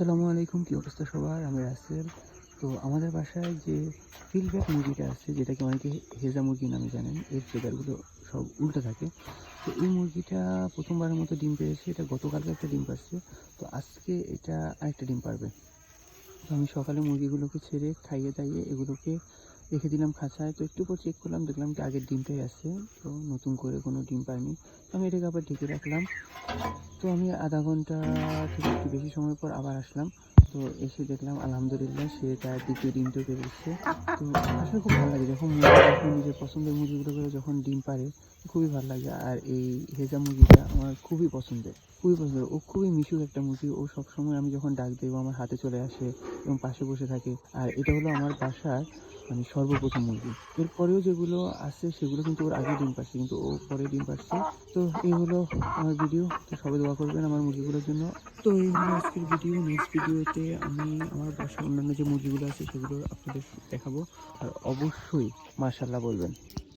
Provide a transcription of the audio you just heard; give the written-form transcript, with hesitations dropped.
আসসালামু আলাইকুম, কী অবস্থা সবার? আমি রাসেল। তো আমাদের বাসায় যে ফিলব্যাক মুরগিটা আছে, যেটাকে অনেকে হেজা মুরগি নামে জানেন, এর ফেদারগুলো সব উল্টো থাকে। তো এই মুরগিটা প্রথমবারের মতো ডিম পেড়েছে। এটা গতকালকে একটা ডিম পাড়ছে। তো আজকে এটা আরেকটা ডিম পাড়বে। তো আমি সকালে মুরগিগুলোকে ছেড়ে খাইয়ে দাইয়ে এগুলোকে রেখে দিলাম খাঁচায়। তো একটু পর চেক করলাম, দেখলাম যে আগের ডিমটাই আছে। তো নতুন করে কোনো ডিম পাড়েনি। তো আমি এটাকে আবার ঢেকে রাখলাম। তো আমি আধা ঘন্টা থেকে একটু বেশি সময় পর আবার আসলাম। তো এসে দেখলাম আলহামদুলিল্লাহ সে তার দ্বিতীয় ডিমটা পেড়েছে। তো আসলে খুব ভালো লাগে যখন মুরগি যখন নিজের পছন্দের মুরগিগুলো করে যখন ডিম পাড়ে, খুবই ভালো লাগে। আর এই হেজা মুরগিটা আমার খুবই পছন্দের, খুবই পছন্দের। ও খুবই মিশুক একটা মুরগি। ও সবসময় আমি যখন ডাক দেবো আমার হাতে চলে আসে এবং পাশে বসে থাকে। আর এটা হলো আমার বাসার সর্বপ্রথম মুরগি। এরপরেও যেগুলো আছে সেগুলো কিন্তু ওর আগে ডিম পাড়ছে, কিন্তু ও পরে ডিম পাড়ছে। তো এই হলো আমার ভিডিও। তো সবাই দোয়া করবেন আমার মুরগিগুলোর জন্য। তো এই হলো আজকের ভিডিও। নেক্সট ভিডিওতে আমি আমার বাসায় অন্যান্য যে মুরগিগুলো আছে সেগুলো আপনাদের দেখাবো। আর অবশ্যই মাশাআল্লাহ বলবেন।